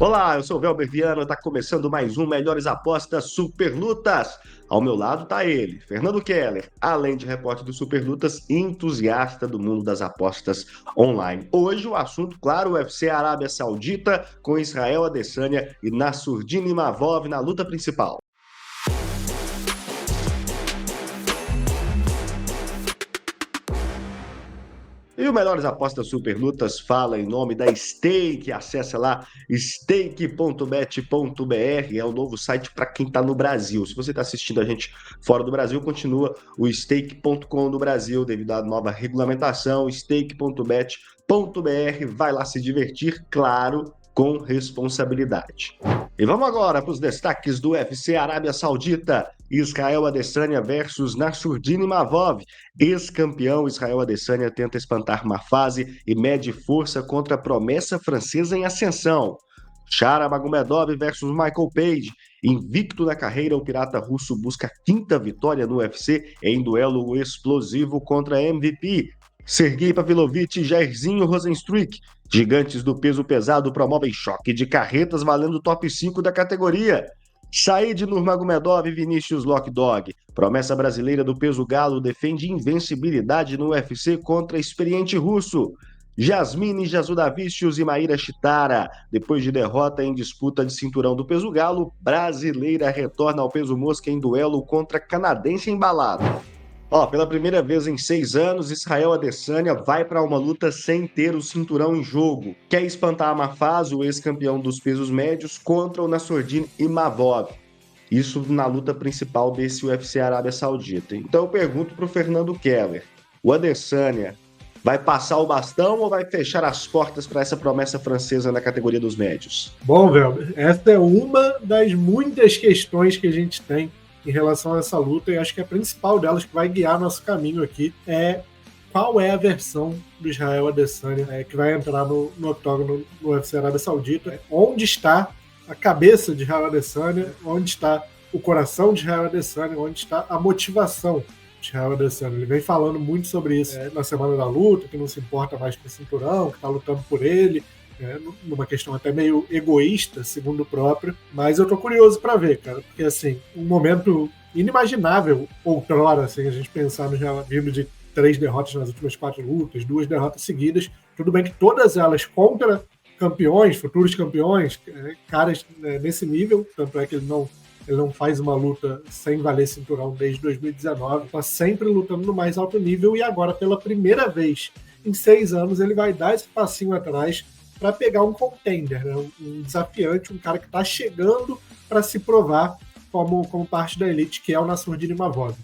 Olá, eu sou o Velber Viana, está começando mais um Melhores Apostas Super Lutas. Ao meu lado está ele, Fernando Keller, além de repórter do Super Lutas, entusiasta do mundo das apostas online. Hoje o assunto, claro, UFC Arábia Saudita com Israel Adesanya e Nassourdine Imavov na luta principal. E o Melhores Apostas Super Lutas fala em nome da Stake. Acesse lá stake.bet.br, é o novo site para quem está no Brasil. Se você está assistindo a gente fora do Brasil, continua o stake.com do Brasil, devido à nova regulamentação. Stake.bet.br, vai lá se divertir, claro, com responsabilidade. E vamos agora para os destaques do UFC Arábia Saudita. Israel Adesanya versus Nassourdine Imavov. Ex-campeão Israel Adesanya tenta espantar uma fase e mede força contra a promessa francesa em ascensão. Shara Magomedov versus Michael Page. Invicto na carreira, o pirata russo busca a quinta vitória no UFC em duelo explosivo contra MVP. Sergei Pavlovich e Jairzinho Rozenstruik. Gigantes do peso pesado promovem choque de carretas valendo top 5 da categoria. Said Nurmagomedov e Vinícius Lockdog. Promessa brasileira do peso galo defende invencibilidade no UFC contra experiente russo. Jasmine Jasudavicius e Maíra Chitara. Depois de derrota em disputa de cinturão do peso galo, brasileira retorna ao peso mosca em duelo contra canadense embalado. Pela primeira vez em 6 anos, Israel Adesanya vai para uma luta sem ter o cinturão em jogo. Quer espantar a Mafaz, o ex-campeão dos pesos médios, contra o Nassourdine Imavov. Isso na luta principal desse UFC Arábia Saudita. Então eu pergunto para o Fernando Keller, o Adesanya vai passar o bastão ou vai fechar as portas para essa promessa francesa na categoria dos médios? Bom, Velber, essa é uma das muitas questões que a gente tem em relação a essa luta, e acho que a principal delas que vai guiar nosso caminho aqui é qual é a versão do Israel Adesanya que vai entrar no octógono no UFC Arábia Saudita. Onde está a cabeça de Israel Adesanya, onde está o coração de Israel Adesanya, onde está a motivação de Israel Adesanya. Ele vem falando muito sobre isso na semana da luta, que não se importa mais com o cinturão, que está lutando por ele, numa questão até meio egoísta, segundo o próprio, mas eu tô curioso para ver, cara, porque assim, um momento inimaginável outrora, assim, a gente pensar no já vindo de 3 derrotas nas últimas 4 lutas, 2 derrotas seguidas, tudo bem que todas elas contra campeões, futuros campeões, caras nesse nível, tanto é que ele não faz uma luta sem valer cinturão desde 2019, tá sempre lutando no mais alto nível, e agora, pela primeira vez em 6 anos, ele vai dar esse passinho atrás para pegar um contender, né? Um desafiante, um cara que está chegando para se provar como parte da elite, que é o Nassourdine Imavov.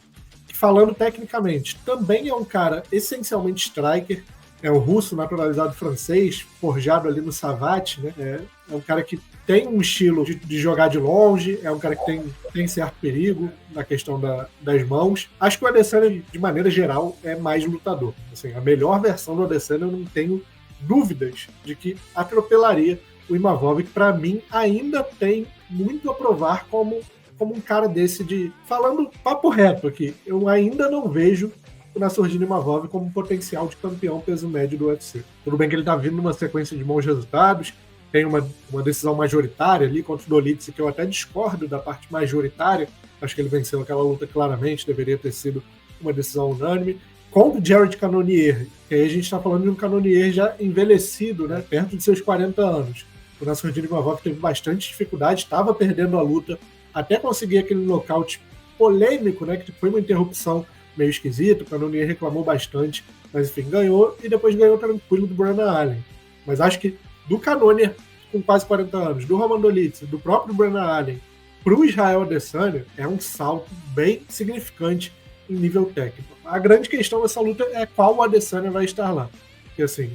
Que, falando tecnicamente, também é um cara essencialmente striker, é um russo naturalizado francês, forjado ali no Savate, né? É um cara que tem um estilo de jogar de longe, é um cara que tem certo perigo na questão das mãos. Acho que o Adesanya, de maneira geral, é mais lutador. Assim, a melhor versão do Adesanya eu não tenho dúvidas de que atropelaria o Imavov, que para mim ainda tem muito a provar como um cara desse falando papo reto aqui, eu ainda não vejo o Nassourdine Imavov como um potencial de campeão peso médio do UFC. Tudo bem que ele tá vindo numa sequência de bons resultados, tem uma decisão majoritária ali contra o Dolidze, que eu até discordo da parte majoritária, acho que ele venceu aquela luta claramente, deveria ter sido uma decisão unânime, contra o Jared Cannonier, que aí a gente está falando de um Cannonier já envelhecido, né, perto de seus 40 anos. O Nassourdine Imavov teve bastante dificuldade, estava perdendo a luta, até conseguir aquele nocaute polêmico, né, que foi uma interrupção meio esquisita, o Cannonier reclamou bastante, mas enfim, ganhou, e depois ganhou tranquilo do Brandon Allen. Mas acho que do Cannonier, com quase 40 anos, do Roman Dolidze, do próprio Brandon Allen, para o Israel Adesanya, é um salto bem significante em nível técnico. A grande questão dessa luta é qual o Adesanya vai estar lá. Porque assim,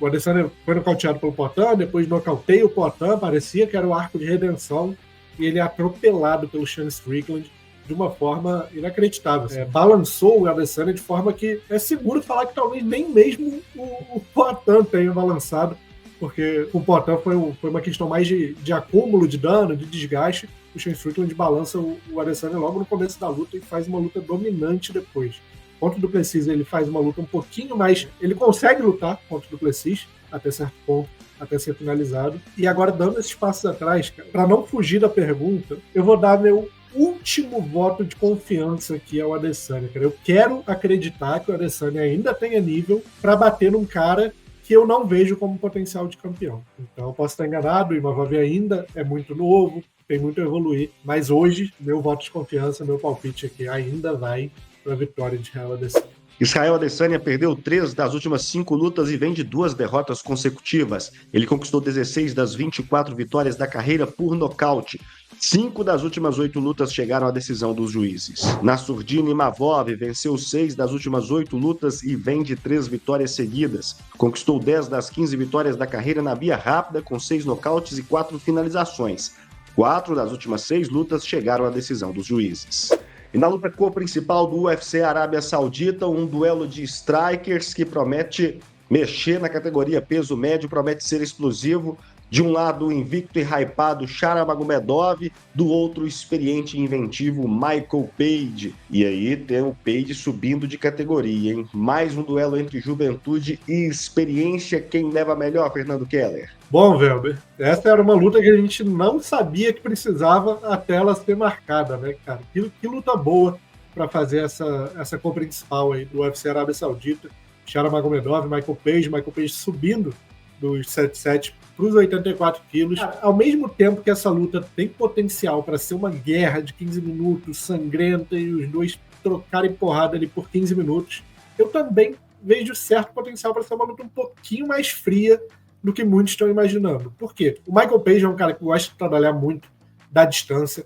o Adesanya foi nocauteado pelo Poatan, depois nocauteia o Poatan, parecia que era o arco de redenção, e ele é atropelado pelo Sean Strickland de uma forma inacreditável. Assim. Balançou o Adesanya de forma que é seguro falar que talvez nem mesmo o Poatan tenha balançado, porque o Poatan foi uma questão mais de acúmulo de dano, de desgaste. O Sean Strickland balança o Adesanya logo no começo da luta e faz uma luta dominante depois. Contra o Duplessis ele faz uma luta um pouquinho mais... Ele consegue lutar contra o Duplessis até certo ponto, até ser finalizado. E agora, dando esses passos atrás, para não fugir da pergunta, eu vou dar meu último voto de confiança aqui ao Adesanya, cara. Eu quero acreditar que o Adesanya ainda tenha nível para bater num cara que eu não vejo como potencial de campeão. Então, eu posso estar enganado, o Imavov ainda é muito novo, tem muito a evoluir, mas hoje, meu voto de confiança, meu palpite aqui ainda vai para a vitória de Israel Adesanya. Israel Adesanya perdeu 3 das últimas 5 lutas e vem de 2 derrotas consecutivas. Ele conquistou 16 das 24 vitórias da carreira por nocaute. 5 das últimas 8 lutas chegaram à decisão dos juízes. Nassourdine Imavov venceu 6 das últimas 8 lutas e vem de 3 vitórias seguidas. Conquistou 10 das 15 vitórias da carreira na via rápida, com 6 nocautes e 4 finalizações. 4 das últimas 6 lutas chegaram à decisão dos juízes. E na luta co-principal do UFC Arábia Saudita, um duelo de strikers que promete mexer na categoria peso médio, promete ser explosivo. De um lado, o invicto e hypado Shamar Magomedov, do outro, o experiente e inventivo Michael Page. E aí tem o Page subindo de categoria, hein? Mais um duelo entre juventude e experiência. Quem leva melhor, Fernando Keller? Bom, Velber, essa era uma luta que a gente não sabia que precisava até ela ser marcada, né, cara? Que luta boa para fazer essa co-principal aí do UFC Arábia Saudita. Shamar Magomedov, Michael Page subindo dos 77 para os 84 quilos. Ao mesmo tempo que essa luta tem potencial para ser uma guerra de 15 minutos, sangrenta, e os dois trocarem porrada ali por 15 minutos, eu também vejo certo potencial para ser uma luta um pouquinho mais fria do que muitos estão imaginando. Por quê? O Michael Page é um cara que gosta de trabalhar muito da distância,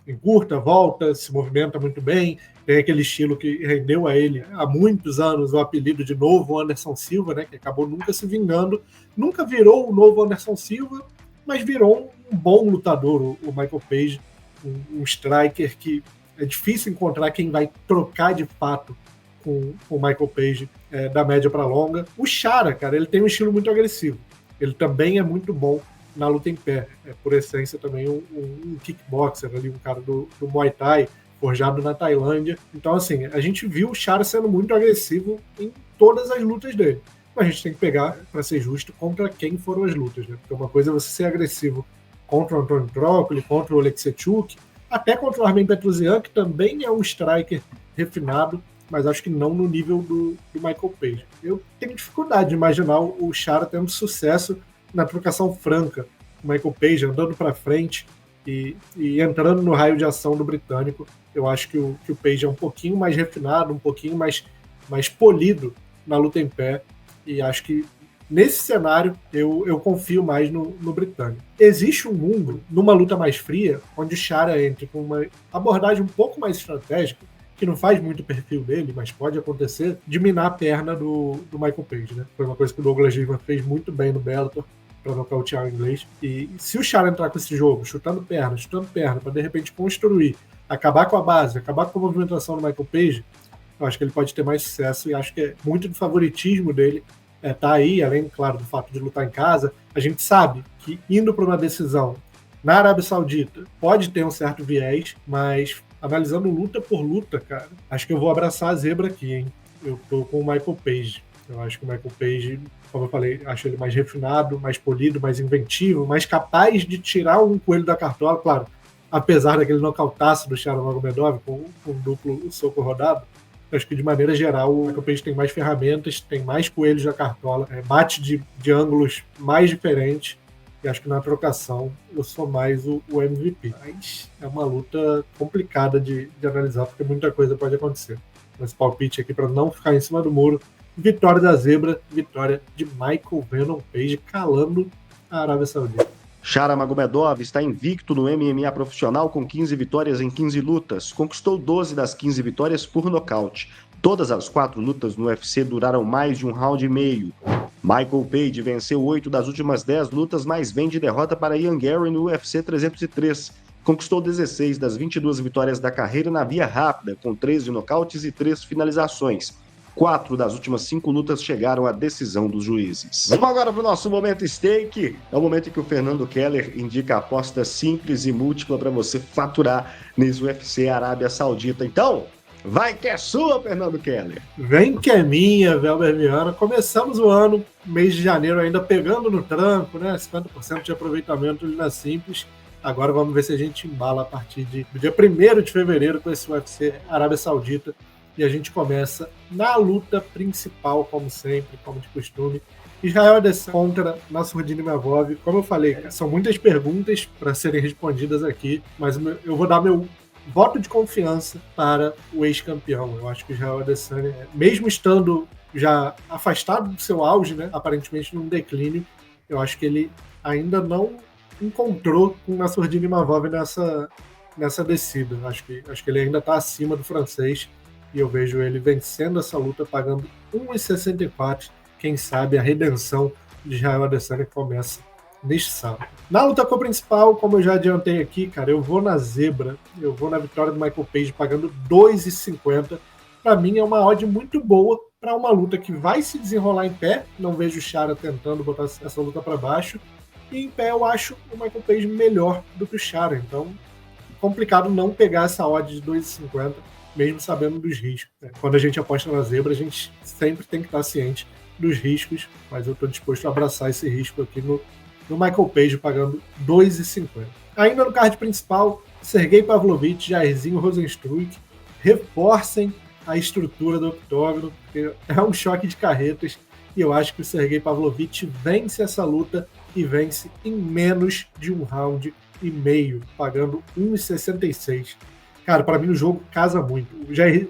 encurta, volta, se movimenta muito bem, tem aquele estilo que rendeu a ele há muitos anos o apelido de Novo Anderson Silva, né, que acabou nunca se vingando, nunca virou o Novo Anderson Silva, mas virou um bom lutador, o Michael Page, um striker que é difícil encontrar quem vai trocar de fato com o Michael Page da média para longa. O Chara, cara, ele tem um estilo muito agressivo, ele também é muito bom na luta em pé, por essência também um kickboxer ali, um cara do Muay Thai, forjado na Tailândia. Então, assim, a gente viu o Chara sendo muito agressivo em todas as lutas dele. Mas a gente tem que pegar, para ser justo, contra quem foram as lutas, né? Porque uma coisa é você ser agressivo contra o Antônio Trócoli, contra o Oleksiejczuk, até contra o Armen Petrosyan, que também é um striker refinado, mas acho que não no nível do Michael Page. Eu tenho dificuldade de imaginar o Chara tendo sucesso na trocação franca. O Michael Page andando para frente e entrando no raio de ação do britânico. Eu acho que o Page é um pouquinho mais refinado, um pouquinho mais polido na luta em pé, e acho que nesse cenário eu confio mais no britânico. Existe um mundo, numa luta mais fria, onde o Chara entra com uma abordagem um pouco mais estratégica, que não faz muito o perfil dele, mas pode acontecer, de minar a perna do Michael Page, né? Foi uma coisa que o Douglas Lima fez muito bem no Bellator, para nocautear o inglês. E se o Chara entrar com esse jogo, chutando perna, para de repente construir, acabar com a base, acabar com a movimentação do Michael Page, eu acho que ele pode ter mais sucesso, e acho que é muito do favoritismo dele tá aí, além, claro, do fato de lutar em casa. A gente sabe que indo para uma decisão na Arábia Saudita pode ter um certo viés, mas analisando luta por luta, cara, acho que eu vou abraçar a zebra aqui, hein? Eu tô com o Michael Page. Eu acho que o Michael Page, como eu falei, acho ele mais refinado, mais polido, mais inventivo, mais capaz de tirar um coelho da cartola, claro, apesar daquele nocautaço do Shamar Magomedov com um duplo soco rodado. Acho que, de maneira geral, o Michael Page tem mais ferramentas, tem mais coelhos da cartola, bate de ângulos mais diferentes, e acho que na trocação eu sou mais o MVP. Mas é uma luta complicada de analisar, porque muita coisa pode acontecer. Esse palpite aqui, para não ficar em cima do muro, vitória da zebra, vitória de Michael Venom Page, calando a Arábia Saudita. Shamar Magomedov está invicto no MMA profissional com 15 vitórias em 15 lutas. Conquistou 12 das 15 vitórias por nocaute. Todas as 4 lutas no UFC duraram mais de um round e meio. Michael Page venceu 8 das últimas 10 lutas, mas vem de derrota para Ian Gary no UFC 303. Conquistou 16 das 22 vitórias da carreira na via rápida, com 13 nocautes e 3 finalizações. 4 das últimas 5 lutas chegaram à decisão dos juízes. Vamos agora para o nosso momento stake. É o momento em que o Fernando Keller indica a aposta simples e múltipla para você faturar nesse UFC Arábia Saudita. Então, Vai que é sua, Fernando Keller. Vem que é minha, Velber Viana. Começamos o ano, mês de janeiro, ainda pegando no tranco, né? 50% de aproveitamento na Simples. Agora vamos ver se a gente embala a partir do dia 1º de fevereiro com esse UFC Arábia Saudita. E a gente começa na luta principal, como sempre, como de costume. Israel Adesanya contra Nassourdine Imavov. Como eu falei, são muitas perguntas para serem respondidas aqui, mas eu vou dar meu voto de confiança para o ex-campeão. Eu acho que o Israel Adesanya, mesmo estando já afastado do seu auge, né, aparentemente num declínio, eu acho que ele ainda não encontrou com o Nassourdine Imavov nessa descida. Acho que ele ainda está acima do francês e eu vejo ele vencendo essa luta, pagando 1,64. Quem sabe a redenção de Israel Adesanya começa neste sábado. Na luta co-principal, como eu já adiantei aqui, cara, eu vou na zebra, eu vou na vitória do Michael Page pagando 2,50. Para mim é uma odd muito boa para uma luta que vai se desenrolar em pé. Não vejo o Chara tentando botar essa luta para baixo. E em pé eu acho o Michael Page melhor do que o Chara. Então, complicado não pegar essa odd de 2,50, mesmo sabendo dos riscos. Quando a gente aposta na zebra, a gente sempre tem que estar ciente dos riscos, mas eu estou disposto a abraçar esse risco aqui no Michael Page, pagando 2,50. Ainda no card principal, Sergei Pavlovich, Jairzinho Rozenstruik reforcem a estrutura do octógono, porque é um choque de carretas, e eu acho que o Sergei Pavlovich vence essa luta e vence em menos de 1,5 round, pagando 1,66. Cara, para mim o jogo casa muito.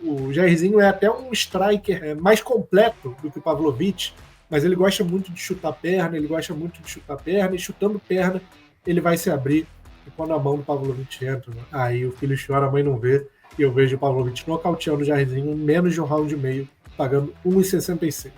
O Jairzinho é até um striker mais completo do que o Pavlovich, mas ele gosta muito de chutar perna, e chutando perna ele vai se abrir, e quando a mão do Pavlovich entra, né, aí o filho chora, a mãe não vê, e eu vejo o Pavlovich nocauteando o Jairzinho em menos de 1,5 round, pagando 1,66.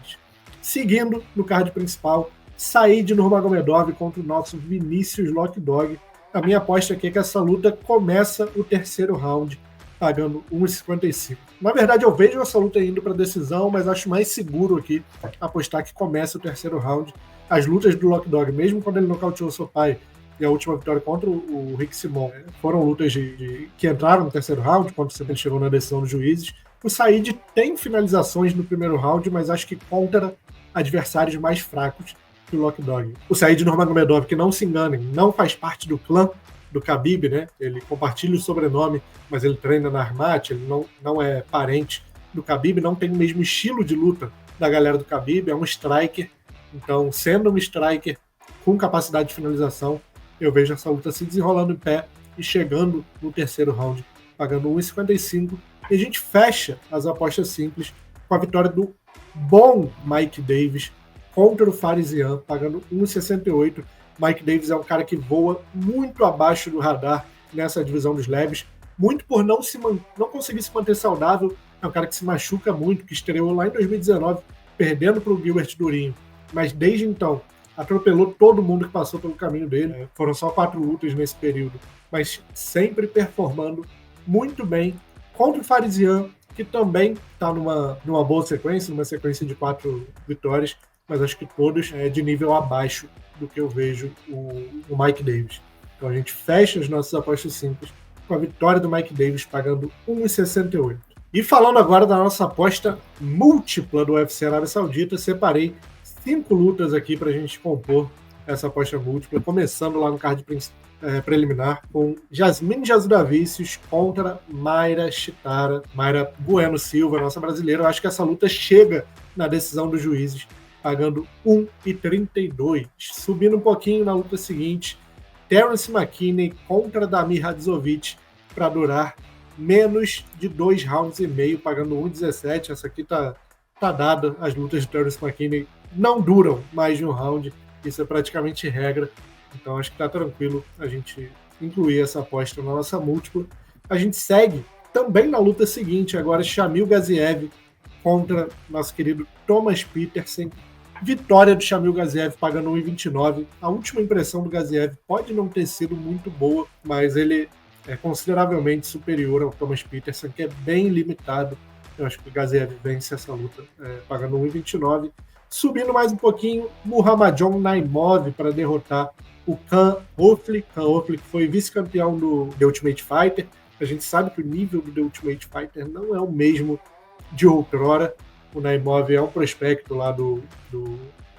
Seguindo no card principal, Said Nurmagomedov contra o nosso Vinícius Lockdog. A minha aposta aqui é que essa luta começa o terceiro round, pagando 1,55. Na verdade, eu vejo essa luta indo para decisão, mas acho mais seguro aqui apostar que começa o terceiro round. As lutas do Lockdog, mesmo quando ele nocauteou seu pai e a última vitória contra o Rick Simon, foram lutas que entraram no terceiro round, quando ele chegou na decisão dos juízes. O Said tem finalizações no primeiro round, mas acho que contra adversários mais fracos que o Lockdog. O Said Nurmagomedov, que não se enganem, não faz parte do clã do Khabib, né? Ele compartilha o sobrenome, mas ele treina na Armat, ele não é parente do Khabib, não tem o mesmo estilo de luta da galera do Khabib, é um striker. Então, sendo um striker com capacidade de finalização, eu vejo essa luta se desenrolando em pé e chegando no terceiro round, pagando 1,55. E a gente fecha as apostas simples com a vitória do bom Mike Davis contra o Farisian, pagando 1,68. Mike Davis é um cara que voa muito abaixo do radar nessa divisão dos leves, muito por não conseguir se manter saudável. É um cara que se machuca muito, que estreou lá em 2019, perdendo para o Gilbert Durinho, mas desde então atropelou todo mundo que passou pelo caminho dele. Foram só 4 lutas nesse período, mas sempre performando muito bem contra o Farisian, que também está numa boa sequência, numa sequência de 4 vitórias, mas acho que todos de nível abaixo do que eu vejo o Mike Davis. Então a gente fecha as nossas apostas simples com a vitória do Mike Davis pagando 1,68. E falando agora da nossa aposta múltipla do UFC Arábia Saudita, separei 5 lutas aqui para a gente compor essa aposta múltipla, começando lá no card preliminar com Jasmine Jasudavicius contra Mayra Chitara, Mayra Bueno Silva, nossa brasileira. Eu acho que essa luta chega na decisão dos juízes, pagando 1,32. Subindo um pouquinho na luta seguinte, Terence McKinney contra Damir Hadzovic, para durar menos de 2,5 rounds, pagando 1,17. Essa aqui tá dada. As lutas de Terence McKinney não duram mais de 1 round. Isso é praticamente regra. Então acho que tá tranquilo a gente incluir essa aposta na nossa múltipla. A gente segue também na luta seguinte, agora Shamil Gaziev contra nosso querido Thomas Petersen. Vitória do Shamil Gaziev pagando 1,29. A última impressão do Gaziev pode não ter sido muito boa, mas ele é consideravelmente superior ao Thomas Petersen, que é bem limitado. Eu acho que o Gaziev vence essa luta pagando 1,29. Subindo mais um pouquinho, Muhammadjon Naimov para derrotar o Khan Hoffley. Khan Hoffley, que foi vice-campeão do The Ultimate Fighter, A gente sabe que o nível do The Ultimate Fighter não é o mesmo de outrora. O Naimov é um prospecto lá do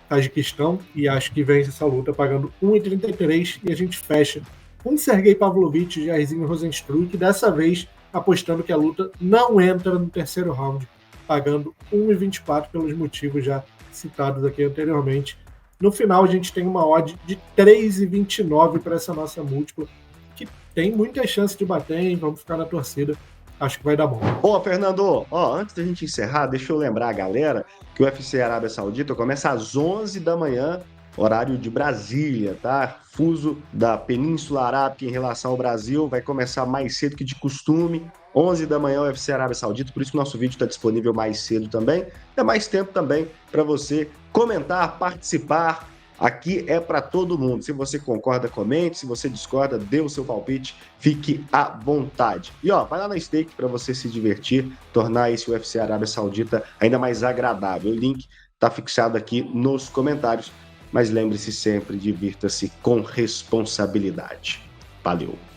Tajiquistão e acho que vence essa luta pagando 1,33 e a gente fecha com Sergei Pavlovich e Jairzinho Rozenstruik, dessa vez apostando que a luta não entra no terceiro round, pagando 1,24 pelos motivos já citados aqui anteriormente. No final a gente tem uma odd de 3,29 para essa nossa múltipla, que tem muita chance de bater, hein? Vamos ficar na torcida. Acho que vai dar bom. Ó, Fernando, antes da gente encerrar, deixa eu lembrar a galera que o UFC Arábia Saudita começa às 11 da manhã, horário de Brasília, tá? Fuso da Península Arábica em relação ao Brasil vai começar mais cedo que de costume, 11 da manhã o UFC Arábia Saudita, por isso que o nosso vídeo está disponível mais cedo também. É mais tempo também para você comentar, participar. Aqui é para todo mundo. Se você concorda, comente. Se você discorda, dê o seu palpite. Fique à vontade. E vai lá na Stake para você se divertir, tornar esse UFC Arábia Saudita ainda mais agradável. O link está fixado aqui nos comentários. Mas lembre-se sempre, divirta-se com responsabilidade. Valeu!